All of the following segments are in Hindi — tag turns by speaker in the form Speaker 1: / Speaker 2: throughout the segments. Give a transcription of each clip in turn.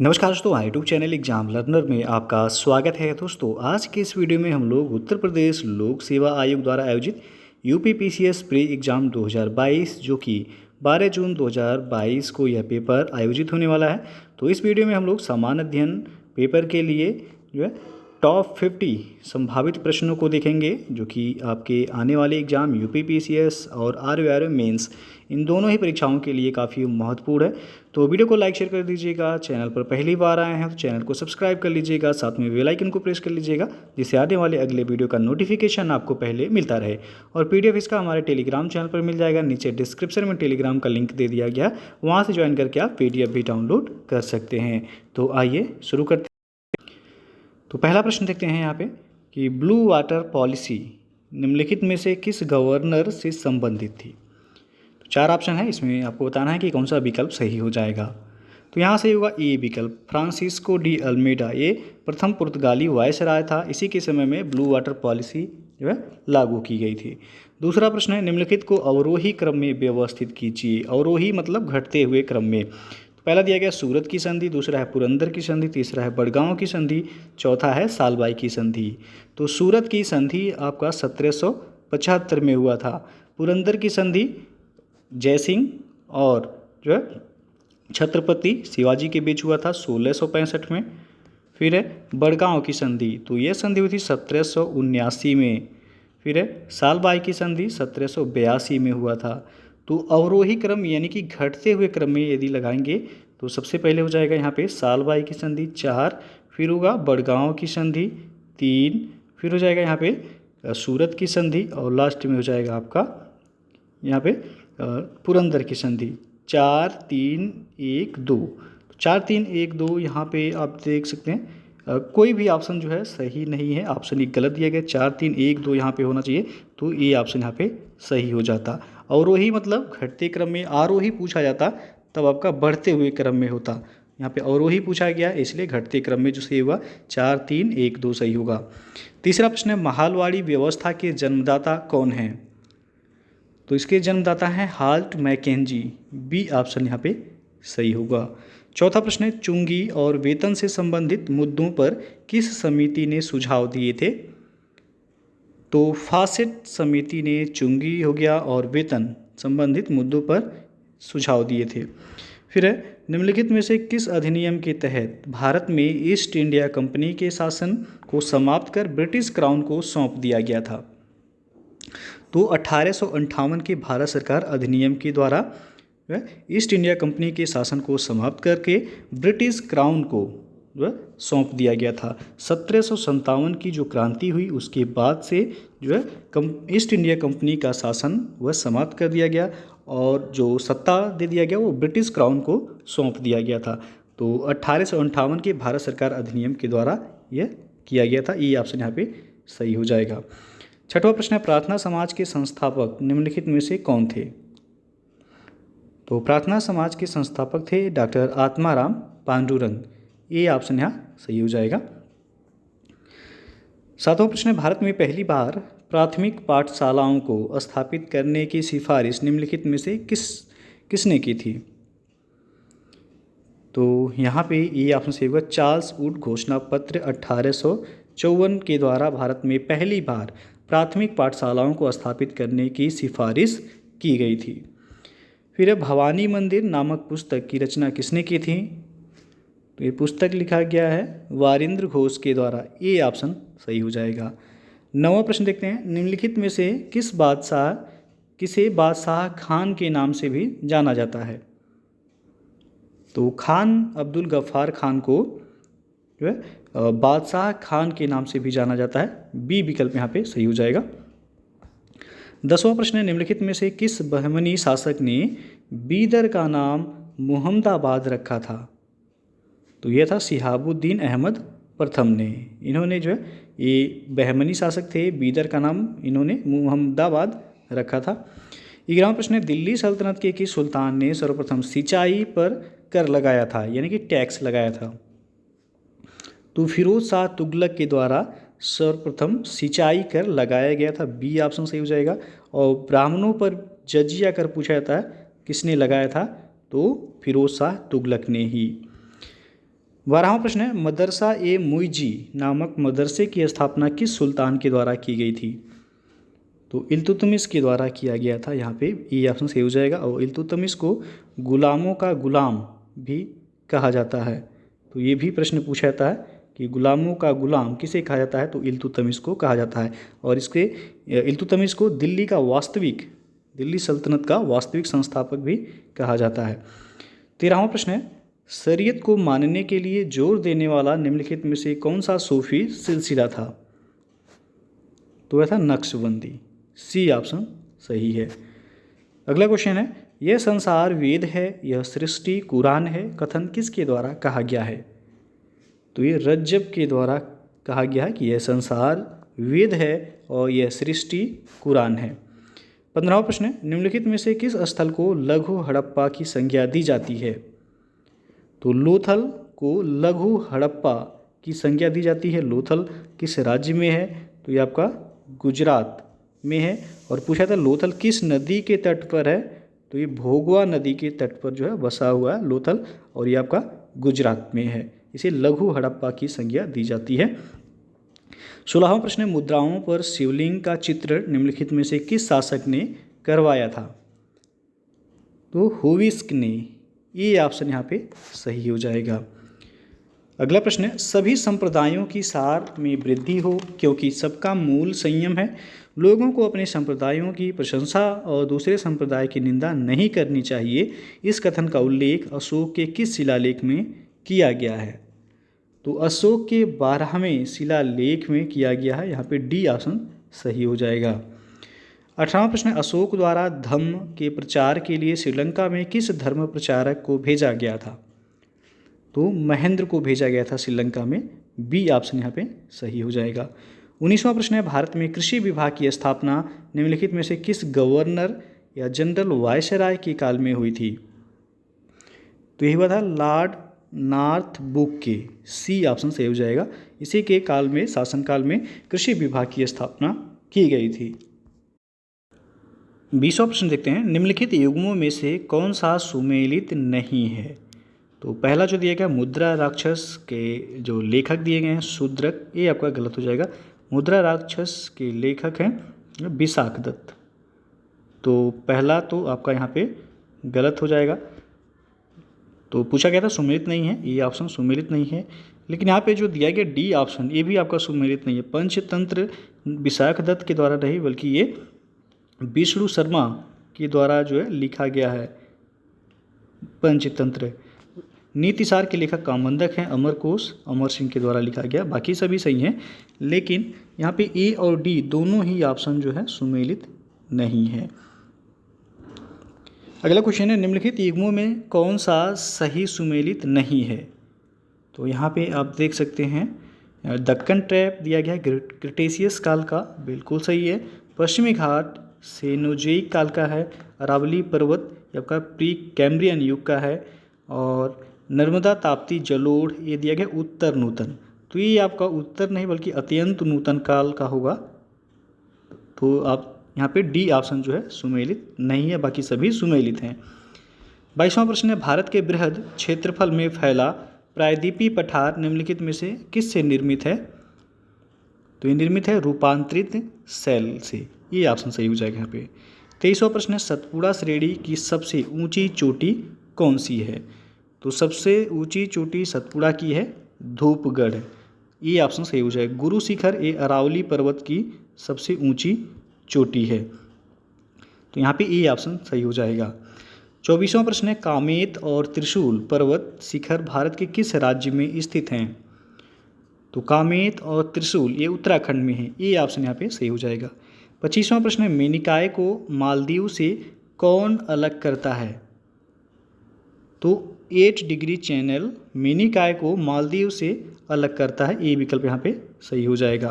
Speaker 1: नमस्कार दोस्तों, यूट्यूब चैनल एग्जाम लर्नर में आपका स्वागत है। दोस्तों आज के इस वीडियो में हम लोग उत्तर प्रदेश लोक सेवा आयोग द्वारा आयोजित यूपीपीसीएस प्री एग्ज़ाम 2022 जो कि 12 जून 2022 को यह पेपर आयोजित होने वाला है। तो इस वीडियो में हम लोग सामान्य अध्ययन पेपर के लिए जो है टॉप 50 संभावित प्रश्नों को देखेंगे जो कि आपके आने वाले एग्जाम यूपीपीसीएस और आरओआरओ मेंस इन दोनों ही परीक्षाओं के लिए काफ़ी महत्वपूर्ण है। तो वीडियो को लाइक शेयर कर दीजिएगा। चैनल पर पहली बार आए हैं तो चैनल को सब्सक्राइब कर लीजिएगा, साथ में बेल आइकन को प्रेस कर लीजिएगा जिससे आने वाले अगले वीडियो का नोटिफिकेशन आपको पहले मिलता रहे। और पीडीएफ इसका हमारे टेलीग्राम चैनल पर मिल जाएगा, नीचे डिस्क्रिप्शन में टेलीग्राम का लिंक दे दिया गया, वहाँ से ज्वाइन करके आप पीडीएफ भी डाउनलोड कर सकते हैं। तो आइए शुरू करते हैं। तो पहला प्रश्न देखते हैं यहाँ पे कि ब्लू वाटर पॉलिसी निम्नलिखित में से किस गवर्नर से संबंधित थी। तो 4 ऑप्शन है, इसमें आपको बताना है कि कौन सा विकल्प सही हो जाएगा। तो यहाँ से होगा ए विकल्प, फ्रांसिस्को डी अल्मेडा। ये प्रथम पुर्तगाली वायसराय था, इसी के समय में ब्लू वाटर पॉलिसी जो है लागू की गई थी। दूसरा प्रश्न है, निम्नलिखित को अवरोही क्रम में व्यवस्थित कीजिए। अवरोही मतलब घटते हुए क्रम में। पहला दिया गया सूरत की संधि, दूसरा है पुरंदर की संधि, तीसरा है बड़गांव की संधि, चौथा है सालबाई की संधि। तो सूरत की संधि आपका 1775 में हुआ था। पुरंदर की संधि जयसिंह और जो है छत्रपति शिवाजी के बीच हुआ था 1665 में। फिर है बड़गांव की संधि, तो ये संधि हुई थी 1779 में। फिर है सालबाई की संधि 1782 में हुआ था। तो अवरोही क्रम यानी कि घटते हुए क्रम में यदि लगाएंगे तो सबसे पहले हो जाएगा यहाँ पे सालबाई की संधि 4, फिर होगा बड़गांव की संधि 3, फिर हो जाएगा यहाँ पे सूरत की संधि और लास्ट में हो जाएगा आपका यहाँ पे पुरंदर की संधि 4 3 1 2। 4 3 1 2 यहाँ पे आप देख सकते हैं कोई भी ऑप्शन जो है सही नहीं है, ऑप्शन एक गलत दिया गया। 4 3 1 2 यहाँ पे होना चाहिए, तो ये ऑप्शन यहाँ पे सही हो जाता। अवरोही मतलब घटते क्रम में, आरोही पूछा जाता तब आपका बढ़ते हुए क्रम में होता। यहाँ पे अवरोही पूछा गया इसलिए घटते क्रम में जो सही हुआ 4 3 1 2 सही होगा। तीसरा प्रश्न है, महालवाड़ी व्यवस्था के जन्मदाता कौन है। तो इसके जन्मदाता हैं हाल्ट मैकेंजी, बी ऑप्शन यहाँ पे सही होगा। चौथा प्रश्न है, चुंगी और वेतन से संबंधित मुद्दों पर किस समिति ने सुझाव दिए थे। तो फासेट समिति ने चुंगी हो गया और वेतन संबंधित मुद्दों पर सुझाव दिए थे। फिर है, निम्नलिखित में से किस अधिनियम के तहत भारत में ईस्ट इंडिया कंपनी के शासन को समाप्त कर ब्रिटिश क्राउन को सौंप दिया गया था। तो 1858 के भारत सरकार अधिनियम के द्वारा ईस्ट इंडिया कंपनी के शासन को समाप्त करके ब्रिटिश क्राउन को जो है सौंप दिया गया था। 1757 की जो क्रांति हुई उसके बाद से जो है ईस्ट इंडिया कंपनी का शासन वह समाप्त कर दिया गया और जो सत्ता दे दिया गया वो ब्रिटिश क्राउन को सौंप दिया गया था। तो 1858 के भारत सरकार अधिनियम के द्वारा यह किया गया था। ये ऑप्शन यहाँ पे सही हो जाएगा। छठवां प्रश्न है, प्रार्थना समाज के संस्थापक निम्नलिखित में से कौन थे। तो प्रार्थना समाज के संस्थापक थे डॉक्टर आत्माराम पांडुरंग, ये ऑप्शन यहाँ सही हो जाएगा। सातवां प्रश्न है, भारत में पहली बार प्राथमिक पाठशालाओं को स्थापित करने की सिफारिश निम्नलिखित में से किसने की थी। तो यहाँ पे ये ऑप्शन सही होगा, चार्ल्स वुड घोषणा पत्र 1854 के द्वारा भारत में पहली बार प्राथमिक पाठशालाओं को स्थापित करने की सिफारिश की गई थी। फिर भवानी मंदिर नामक पुस्तक की रचना किसने की थी। तो ये पुस्तक लिखा गया है वारिंद्र घोष के द्वारा, ये ऑप्शन सही हो जाएगा। 9वां प्रश्न देखते हैं, निम्नलिखित में से किसे बादशाह खान के नाम से भी जाना जाता है। तो खान अब्दुल गफ्फार खान को जो है बादशाह खान के नाम से भी जाना जाता है, बी विकल्प यहाँ पे सही हो जाएगा। 10वां प्रश्न है, निम्नलिखित में से किस बहमनी शासक ने बीदर का नाम मुहम्मदाबाद रखा था। तो यह था शिहाबुद्दीन अहमद प्रथम ने। इन्होंने जो है ये बहमनी शासक थे, बीदर का नाम इन्होंने मुहम्मदाबाद रखा था। 11वां प्रश्न है, दिल्ली सल्तनत के किस सुल्तान ने सर्वप्रथम सिंचाई पर कर लगाया था, यानी कि टैक्स लगाया था। तो फिरोज शाह तुगलक के द्वारा सर्वप्रथम सिंचाई कर लगाया गया था, बी ऑप्शन सही हो जाएगा। और ब्राह्मणों पर जजिया कर पूछा जाता है किसने लगाया था, तो फिरोज शाह तुगलक ने ही। 12वां प्रश्न है, मदरसा ए मुइजी नामक मदरसे की स्थापना किस सुल्तान के द्वारा की गई थी? तो इल्तुतमिश के द्वारा किया गया था। यहाँ पे ये ऑप्शन सही हो जाएगा। और इल्तुतमिश को गुलामों का गुलाम भी कहा जाता है। तो ये भी प्रश्न पूछा जाता है कि गुलामों का गुलाम किसे कहा जाता है? तो इल्तुतमिश को कहा जाता है। और इसके इल्तुतमिश को दिल्ली सल्तनत का वास्तविक संस्थापक भी कहा जाता है। 13वां प्रश्न है, शरीयत को मानने के लिए जोर देने वाला निम्नलिखित में से कौन सा सूफी सिलसिला था? तो वह था नक्शबंदी। सी ऑप्शन सही है। अगला क्वेश्चन है, यह संसार वेद है, यह सृष्टि कुरान है, कथन किसके द्वारा कहा गया है? तो ये रज्जब के द्वारा कहा गया है कि यह संसार वेद है और यह सृष्टि कुरान है। 15वां प्रश्न है, निम्नलिखित में से किस स्थल को लघु हड़प्पा की संज्ञा दी जाती है? तो लोथल को लघु हड़प्पा की संज्ञा दी जाती है। लोथल किस राज्य में है? तो ये आपका गुजरात में है। और पूछा था लोथल किस नदी के तट पर है? तो ये भोगवा नदी के तट पर जो है बसा हुआ है लोथल, और ये आपका गुजरात में है। इसे लघु हड़प्पा की संज्ञा दी जाती है। 16वां प्रश्न है, मुद्राओं पर शिवलिंग का चित्र निम्नलिखित में से किस शासक ने करवाया था? तो हुविस्क ने। ये ऑप्शन यहाँ पे सही हो जाएगा। अगला प्रश्न है, सभी संप्रदायों की सार में वृद्धि हो क्योंकि सबका मूल संयम है। लोगों को अपने संप्रदायों की प्रशंसा और दूसरे संप्रदाय की निंदा नहीं करनी चाहिए। इस कथन का उल्लेख अशोक के किस शिलालेख में किया गया है? तो अशोक के 12वें शिलालेख में किया गया है। यहाँ पे डी ऑप्शन सही हो जाएगा। 18वां प्रश्न है, अशोक द्वारा धम्म के प्रचार के लिए श्रीलंका में किस धर्म प्रचारक को भेजा गया था? तो महेंद्र को भेजा गया था श्रीलंका में। बी ऑप्शन यहाँ पे सही हो जाएगा। 19वां प्रश्न है, भारत में कृषि विभाग की स्थापना निम्नलिखित में से किस गवर्नर या जनरल वायसराय के काल में हुई थी? तो यही हुआ था लॉर्ड नॉर्थब्रुक के। सी ऑप्शन सही हो जाएगा। इसी के काल में, शासनकाल में कृषि विभाग की स्थापना की गई थी। 20वां प्रश्न देखते हैं, निम्नलिखित युग्मों में से कौन सा सुमेलित नहीं है? तो पहला जो दिया गया मुद्रा राक्षस के जो लेखक दिए गए हैं शूद्रक, ये आपका गलत हो जाएगा। मुद्रा राक्षस के लेखक हैं विशाख दत्त। तो पहला तो आपका यहाँ पे गलत हो जाएगा। तो पूछा गया था सुमेलित नहीं है, ये ऑप्शन सुमेलित नहीं है। लेकिन यहाँ पे जो दिया गया डी ऑप्शन, ये भी आपका सुमेलित नहीं है। पंचतंत्र विशाख दत्त के द्वारा नहीं, बल्कि ये विष्णु शर्मा के द्वारा जो है लिखा गया है पंचतंत्र। नीतिसार के लेखक कामंदक हैं। अमरकोश अमर सिंह के द्वारा लिखा गया। बाकी सभी सही हैं, लेकिन यहाँ पे ए और डी दोनों ही ऑप्शन जो है सुमेलित नहीं है। अगला क्वेश्चन है, निम्नलिखित युग्मों में कौन सा सही सुमेलित नहीं है? तो यहाँ पे आप देख सकते हैं दक्कन ट्रैप दिया गया है क्रिटेशियस काल का, बिल्कुल सही है। पश्चिमी घाट सेनोजोइक काल का है। अरावली पर्वत आपका प्री कैम्ब्रियन युग का है। और नर्मदा ताप्ती जलोढ़ ये दिया गया उत्तर नूतन। तो ये आपका उत्तर नहीं बल्कि अत्यंत नूतन काल का होगा। तो आप यहाँ पे डी ऑप्शन जो है सुमेलित नहीं है, बाकी सभी सुमेलित हैं। 22वां प्रश्न है, भारत के बृहद क्षेत्रफल में फैला प्रायद्वीपीय पठार निम्नलिखित में से किससे निर्मित है? तो ये निर्मित है रूपांतरित शैल से। ये ऑप्शन सही हो जाएगा यहाँ पे। 23वां प्रश्न है, सतपुड़ा श्रेणी की सबसे ऊंची चोटी कौन सी है? तो सबसे ऊंची चोटी सतपुड़ा की है धूपगढ़। ये ऑप्शन सही हो जाएगा। गुरु शिखर ये अरावली पर्वत की सबसे ऊंची चोटी है। तो यहाँ पे ये ऑप्शन सही हो जाएगा। 24वां प्रश्न है, कामेत और त्रिशूल पर्वत शिखर भारत के किस राज्य में स्थित हैं? तो कामेत और त्रिशूल ये उत्तराखंड में है। ये ऑप्शन यहाँ पे सही हो जाएगा। 25वां प्रश्न है, मेनिकाय को मालदीव से कौन अलग करता है? तो 8 डिग्री चैनल मेनिकाय को मालदीव से अलग करता है। ये विकल्प यहाँ पे सही हो जाएगा।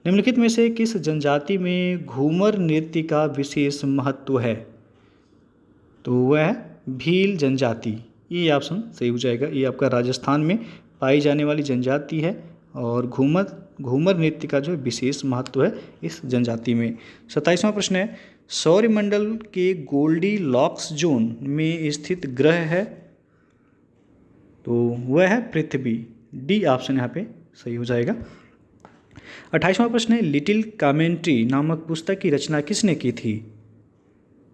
Speaker 1: निम्नलिखित में से किस जनजाति में घूमर नृत्य का विशेष महत्व है? तो वह भील जनजाति। ये ऑप्शन सही हो जाएगा। ये आपका राजस्थान में पाई जाने वाली जनजाति है और घूमर नृत्य का जो विशेष महत्व है इस जनजाति में। 27वां प्रश्न है, सौरमंडल के गोल्डी लॉक्स जोन में स्थित ग्रह है? तो वह है पृथ्वी। डी ऑप्शन यहाँ पे सही हो जाएगा। 28वां प्रश्न है, लिटिल कमेंट्री नामक पुस्तक की रचना किसने की थी?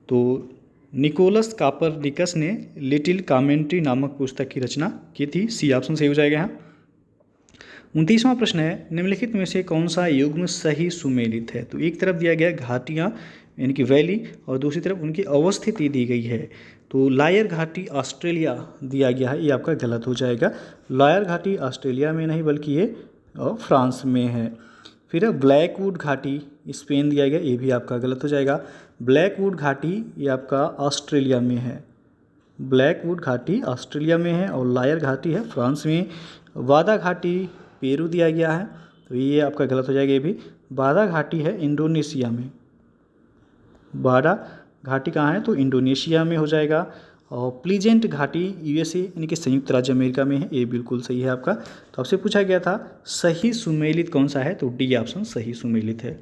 Speaker 1: तो निकोलस कापरनिकस ने लिटिल कमेंट्री नामक पुस्तक की रचना की थी। सी ऑप्शन सही हो जाएगा यहाँ। 29वां प्रश्न है, निम्नलिखित में से कौन सा युग्म सही सुमेलित है? तो एक तरफ दिया गया घाटियाँ यानी कि वैली और दूसरी तरफ उनकी अवस्थिति दी गई है। तो लायर घाटी ऑस्ट्रेलिया दिया गया है, ये आपका गलत हो जाएगा। लायर घाटी ऑस्ट्रेलिया में नहीं बल्कि ये फ्रांस में है। फिर ब्लैकवुड घाटी स्पेन दिया गया, ये भी आपका गलत हो जाएगा। ब्लैकवुड घाटी ये आपका ऑस्ट्रेलिया में है। ब्लैकवुड घाटी ऑस्ट्रेलिया में है और लायर घाटी है फ्रांस में। वादा घाटी पेरू दिया गया है, तो ये आपका गलत हो जाएगा। ये भी वादा घाटी है इंडोनेशिया में। वादा घाटी कहाँ है? तो इंडोनेशिया में हो जाएगा। और प्लीजेंट घाटी यूएसए यानी कि संयुक्त राज्य अमेरिका में है, ये बिल्कुल सही है आपका। तो आपसे पूछा गया था सही सुमेलित कौन सा है? तो डी ऑप्शन सही सुमेलित है।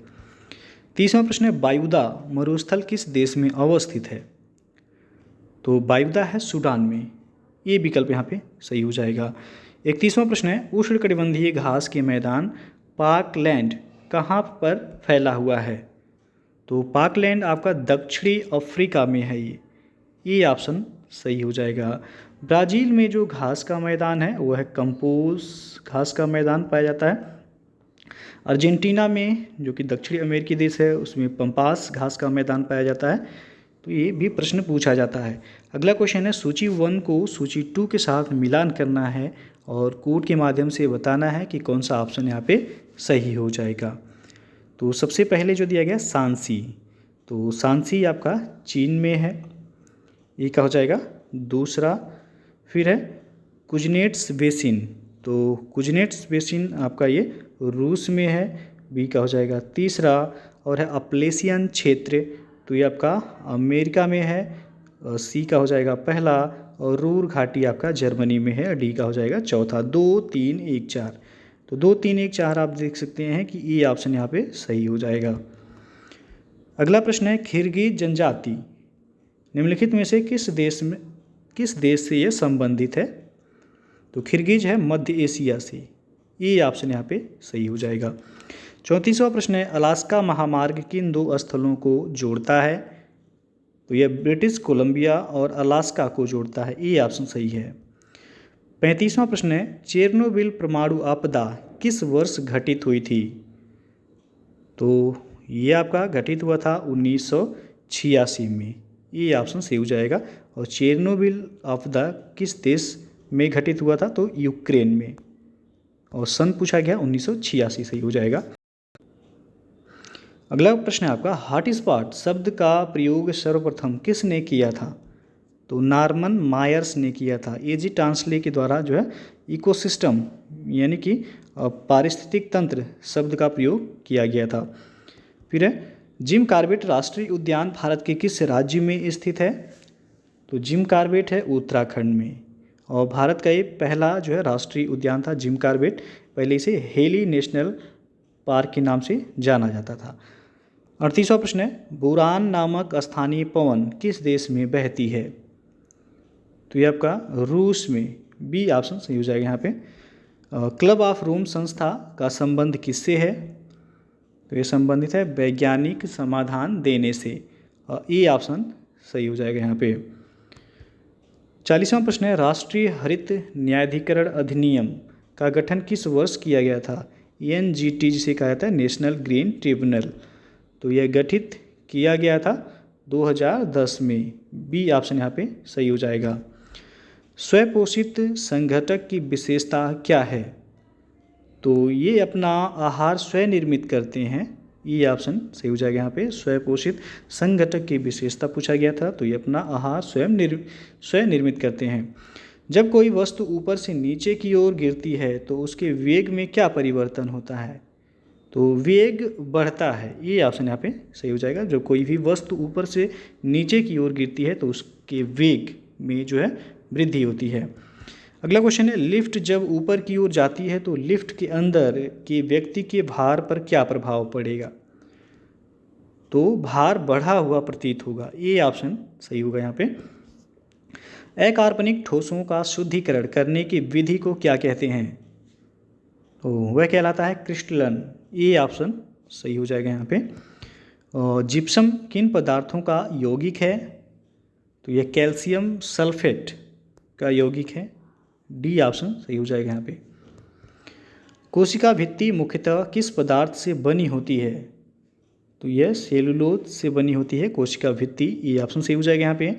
Speaker 1: 30वां प्रश्न है, बायुदा मरुस्थल किस देश में अवस्थित है? तो बायुदा है सूडान में, ये विकल्प यहाँ पे सही हो जाएगा। 31वां प्रश्न है, उष्णकटिबंधीय घास के मैदान पार्कलैंड कहाँ पर फैला हुआ है? तो पार्कलैंड आपका दक्षिणी अफ्रीका में है। ये ऑप्शन सही हो जाएगा। ब्राज़ील में जो घास का मैदान है वह है कंपोज घास का मैदान पाया जाता है। अर्जेंटीना में जो कि दक्षिणी अमेरिकी देश है उसमें पंपास घास का मैदान पाया जाता है। तो ये भी प्रश्न पूछा जाता है। अगला क्वेश्चन है, सूची 1 को सूची 2 के साथ मिलान करना है और कोड के माध्यम से बताना है कि कौन सा ऑप्शन यहाँ पे सही हो जाएगा। तो सबसे पहले जो दिया गया सांसी, तो सांसी आपका चीन में है, ये क्या हो जाएगा? दूसरा। फिर है कुजनेट्स बेसिन, तो कुजनेट्स बेसिन आपका ये रूस में है, बी का हो जाएगा तीसरा। और है अपलेशियन क्षेत्र, तो ये आपका अमेरिका में है, सी का हो जाएगा पहला। और रूर घाटी आपका जर्मनी में है, डी का हो जाएगा चौथा। 2 3 1 4, तो 2 3 1 4 आप देख सकते हैं कि ये ऑप्शन यहाँ पे सही हो जाएगा। अगला प्रश्न है, खिरगिज जनजाति निम्नलिखित में से किस देश से ये संबंधित है? तो खिरगिज है मध्य एशिया से, ये ऑप्शन यहाँ पे सही हो जाएगा। 34वां प्रश्न है, अलास्का महामार्ग किन 2 स्थलों को जोड़ता है? तो यह ब्रिटिश कोलंबिया और अलास्का को जोड़ता है, ये ऑप्शन सही है। 35वां प्रश्न है, चेरनोबिल परमाणु आपदा किस वर्ष घटित हुई थी? तो ये आपका घटित हुआ था 1986 में, ये ऑप्शन सही हो जाएगा। और चेरनोबिल आपदा किस देश में घटित हुआ था? तो यूक्रेन में, और सन पूछा गया 1986 सही हो जाएगा। अगला प्रश्न है आपका, हॉटस्पॉट शब्द का प्रयोग सर्वप्रथम किसने किया था? तो नॉर्मन मायर्स ने किया था। एजी टांसले के द्वारा जो है इकोसिस्टम यानी कि पारिस्थितिक तंत्र शब्द का प्रयोग किया गया था। फिर है, जिम कॉर्बेट राष्ट्रीय उद्यान भारत के किस राज्य में स्थित है? तो जिम कॉर्बेट है उत्तराखंड में, और भारत का ये पहला जो है राष्ट्रीय उद्यान था जिम कॉर्बेट। पहले इसे हेली नेशनल पार्क के नाम से जाना जाता था। 38वां प्रश्न है, बुरान नामक स्थानीय पवन किस देश में बहती है? तो ये आपका रूस में, बी ऑप्शन सही हो जाएगा यहाँ पे। क्लब ऑफ रोम संस्था का संबंध किससे है? तो ये संबंधित है वैज्ञानिक समाधान देने से, ये ऑप्शन सही हो जाएगा यहाँ पे। 40वां प्रश्न है, राष्ट्रीय हरित न्यायाधिकरण अधिनियम का गठन किस वर्ष किया गया था? NGT जिसे कहा जाता है नेशनल ग्रीन ट्रिब्यूनल, तो यह गठित किया गया था 2010 में, बी ऑप्शन यहाँ पे सही हो जाएगा। स्वपोषित संगठक की विशेषता क्या है? तो ये अपना आहार स्वनिर्मित करते हैं, ये ऑप्शन सही हो जाएगा यहाँ पे। स्वपोषित संगठक की विशेषता पूछा गया था, तो ये अपना आहार स्वनिर्मित करते हैं। जब कोई वस्तु ऊपर से नीचे की ओर गिरती है तो उसके वेग में क्या परिवर्तन होता है? तो वेग बढ़ता है, ये ऑप्शन यहाँ पे सही हो जाएगा। जब कोई भी वस्तु ऊपर से नीचे की ओर गिरती है तो उसके वेग में जो है वृद्धि होती है। अगला क्वेश्चन है, लिफ्ट जब ऊपर की ओर जाती है तो लिफ्ट के अंदर के व्यक्ति के भार पर क्या प्रभाव पड़ेगा? तो भार बढ़ा हुआ प्रतीत होगा, ये ऑप्शन सही होगा यहाँ पे। अकार्बनिक ठोसों का शुद्धिकरण करने की विधि को क्या कहते हैं? तो वह कहलाता है क्रिस्टलन। ये ऑप्शन सही हो जाएगा यहाँ पे। और जिप्सम किन पदार्थों का यौगिक है? तो यह कैल्शियम सल्फेट का यौगिक है। डी ऑप्शन सही हो जाएगा यहाँ पे। कोशिका भित्ति मुख्यतः किस पदार्थ से बनी होती है? तो यह सेलुलोज से बनी होती है कोशिका भित्ति। ये ऑप्शन सही हो जाएगा यहाँ पे।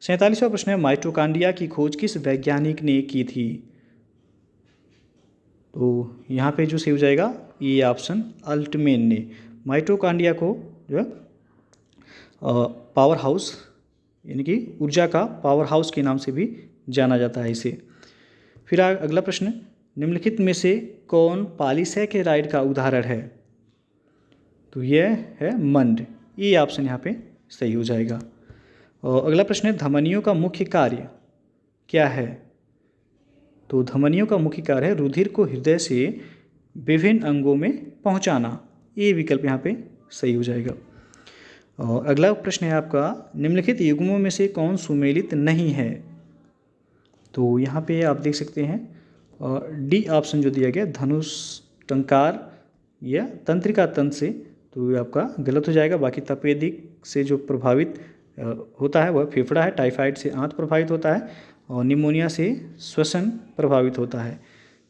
Speaker 1: 47वां प्रश्न है, माइटोकॉन्ड्रिया की खोज किस वैज्ञानिक ने की थी? तो यहाँ पे जो सही हो जाएगा ये ऑप्शन अल्टमेन ने। माइटोकॉन्ड्रिया को जो है पावर हाउस यानी कि ऊर्जा का पावर हाउस के नाम से भी जाना जाता है इसे। फिर अगला प्रश्न, निम्नलिखित में से कौन पॉलीसैकेराइड का उदाहरण है? तो यह है मंड। ये ऑप्शन यहाँ पे सही हो जाएगा। और अगला प्रश्न है, धमनियों का मुख्य कार्य क्या है? तो धमनियों का मुख्य कार्य है रुधिर को हृदय से विभिन्न अंगों में पहुंचाना। ये विकल्प यहाँ पे सही हो जाएगा। और अगला प्रश्न है आपका, निम्नलिखित युग्मों में से कौन सुमेलित नहीं है? तो यहाँ पे आप देख सकते हैं और डी ऑप्शन जो दिया गया धनुष टंकार या तंत्रिका तंत्र से, तो ये आपका गलत हो जाएगा। बाकी तपेदिक से जो प्रभावित होता है वह फेफड़ा है, टाइफाइड से आंत प्रभावित होता है और निमोनिया से श्वसन प्रभावित होता है।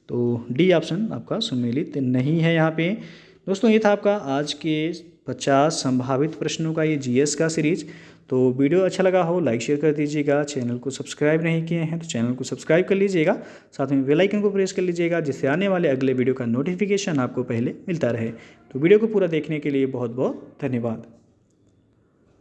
Speaker 1: तो डी ऑप्शन आपका सुमेलित नहीं है यहाँ पे। दोस्तों ये था आपका आज के 50 संभावित प्रश्नों का ये जीएस का सीरीज। तो वीडियो अच्छा लगा हो लाइक शेयर कर दीजिएगा। चैनल को सब्सक्राइब नहीं किए हैं तो चैनल को सब्सक्राइब कर लीजिएगा, साथ में बेल आइकन को प्रेस कर लीजिएगा जिससे आने वाले अगले वीडियो का नोटिफिकेशन आपको पहले मिलता रहे। तो वीडियो को पूरा देखने के लिए बहुत बहुत धन्यवाद।